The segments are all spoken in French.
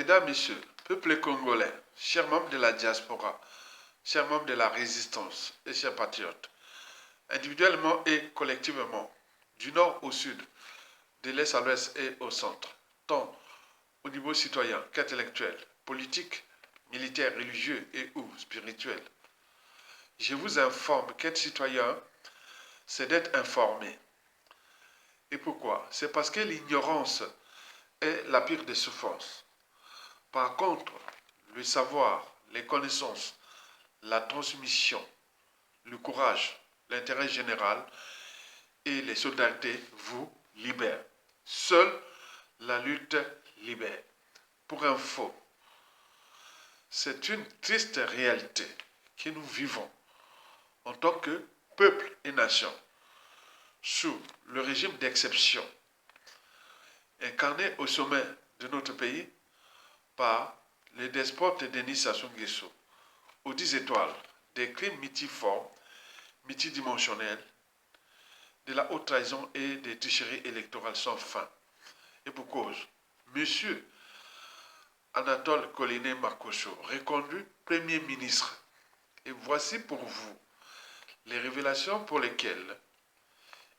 Mesdames, Messieurs, peuple congolais, chers membres de la diaspora, chers membres de la résistance et chers patriotes, individuellement et collectivement, du nord au sud, de l'est à l'ouest et au centre, tant au niveau citoyen qu'intellectuel, politique, militaire, religieux et ou spirituel. Je vous informe qu'être citoyen, c'est d'être informé. Et pourquoi? C'est parce que l'ignorance est la pire des souffrances. Par contre, le savoir, les connaissances, la transmission, le courage, l'intérêt général et les solidarités vous libèrent. Seule la lutte libère. Pour info, c'est une triste réalité que nous vivons en tant que peuple et nation sous le régime d'exception incarné au sommet de notre pays par les despotes Denis Sassou Nguesso, aux 10 étoiles, des crimes multiformes, multidimensionnels, de la haute trahison et des tricheries électorales sans fin. Et pour cause, Monsieur Anatole Coliné Makosso, reconduit Premier ministre. Et voici pour vous les révélations pour lesquelles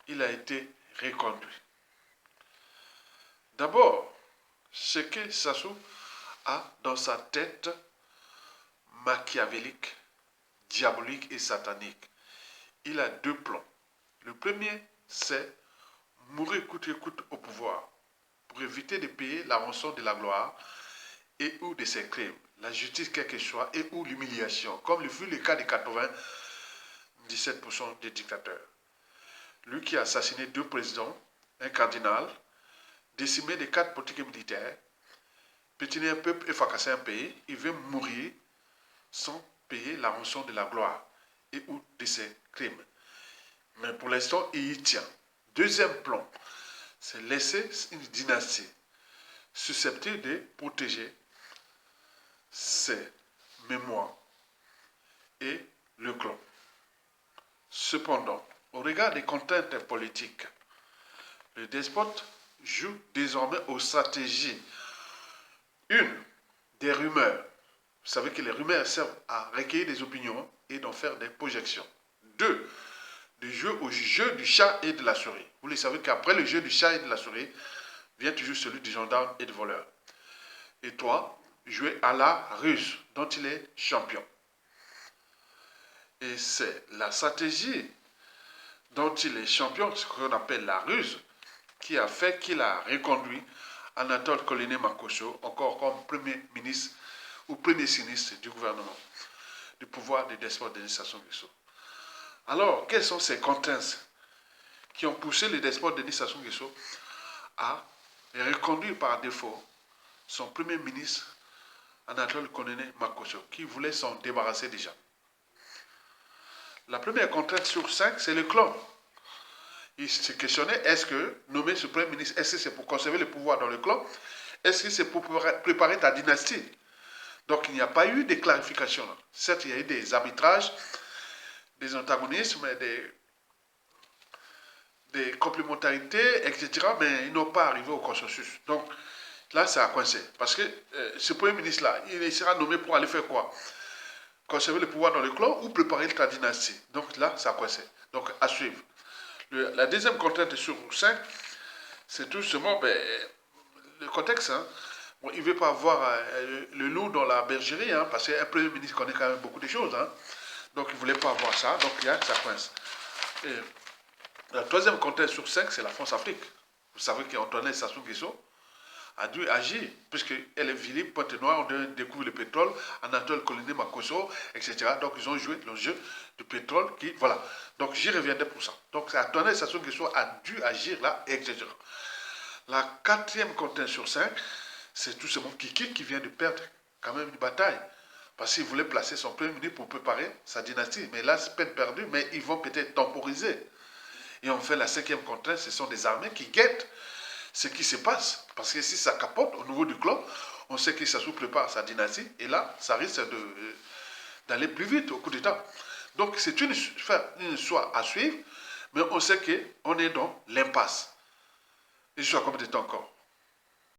il a été reconduit. D'abord, ce que Sassou a dans sa tête machiavélique, diabolique et satanique. Il a deux plans. Le premier, c'est mourir coûte que coûte au pouvoir pour éviter de payer la rançon de la gloire et ou de ses crimes, la justice quelle que soit et ou l'humiliation, comme le fut le cas de 97% des dictateurs. Lui qui a assassiné 2 présidents, un cardinal, décimé des 4 politiques et militaires, pétiner un peuple et fracasser un pays, il veut mourir sans payer la rançon de la gloire et ou de ses crimes. Mais pour l'instant, il y tient. Deuxième plan, c'est laisser une dynastie susceptible de protéger ses mémoires et le clan. Cependant, au regard des contraintes politiques, le despote joue désormais aux stratégies. Une, des rumeurs. Vous savez que les rumeurs servent à recueillir des opinions et d'en faire des projections. 2, de jouer au jeu du chat et de la souris. Vous le savez qu'après le jeu du chat et de la souris, vient toujours celui du gendarme et du voleur. Et 3, jouer à la ruse, dont il est champion. Et c'est la stratégie dont il est champion, ce qu'on appelle la ruse, qui a fait qu'il a reconduit Anatole Coliné Makosso encore comme Premier ministre ou Premier sinistre du gouvernement, du pouvoir du despote Denis Sassou Nguesso. Alors, quelles sont ces contraintes qui ont poussé le despote Denis Sassou Nguesso à reconduire par défaut son Premier ministre Anatole Coliné Makosso, qui voulait s'en débarrasser déjà? La première contrainte sur 5, c'est le clan. Il se questionnait, est-ce que nommer ce Premier ministre, est-ce que c'est pour conserver le pouvoir dans le clan? Est-ce que c'est pour préparer ta dynastie? Donc il n'y a pas eu de clarification. Certes, il y a eu des arbitrages, des antagonismes, des complémentarités, etc. Mais ils n'ont pas arrivé au consensus. Donc là, ça a coincé. Parce que ce Premier ministre-là, il sera nommé pour aller faire quoi? Conserver le pouvoir dans le clan ou préparer ta dynastie? Donc là, ça a coincé. Donc à suivre. La deuxième contrainte sur 5, c'est tout simplement le contexte. Hein. Bon, il ne veut pas avoir le loup dans la bergerie, hein, parce qu'un Premier ministre connaît quand même beaucoup de choses. Hein. Donc il ne voulait pas avoir ça, donc là, ça coince. Et la troisième contrainte sur 5, c'est la France-Afrique. Vous savez qu'Antoine Sassou Nguesso a dû agir, puisqu'elle est virée, Pointe-Noire, on découvre le pétrole, Anatole Coliné Makosso, etc. Donc ils ont joué le jeu du pétrole qui, voilà. Donc j'y reviendrai pour ça. Donc Antoine Sassou Nguesso a dû agir là, etc. La quatrième contrainte sur 5, c'est tout simplement Kiki qui vient de perdre quand même une bataille. Parce qu'il voulait placer son Premier ministre pour préparer sa dynastie. Mais là, c'est peine perdue, mais ils vont peut-être temporiser. Et enfin, la cinquième contrainte, ce sont des armées qui guettent ce qui se passe. Parce que si ça capote au niveau du clan, on sait que Sassou prépare sa dynastie. Et là, ça risque d'aller plus vite au coup d'État. Donc, c'est une histoire à suivre. Mais on sait qu'on est dans l'impasse. Et je suis à combien de temps encore?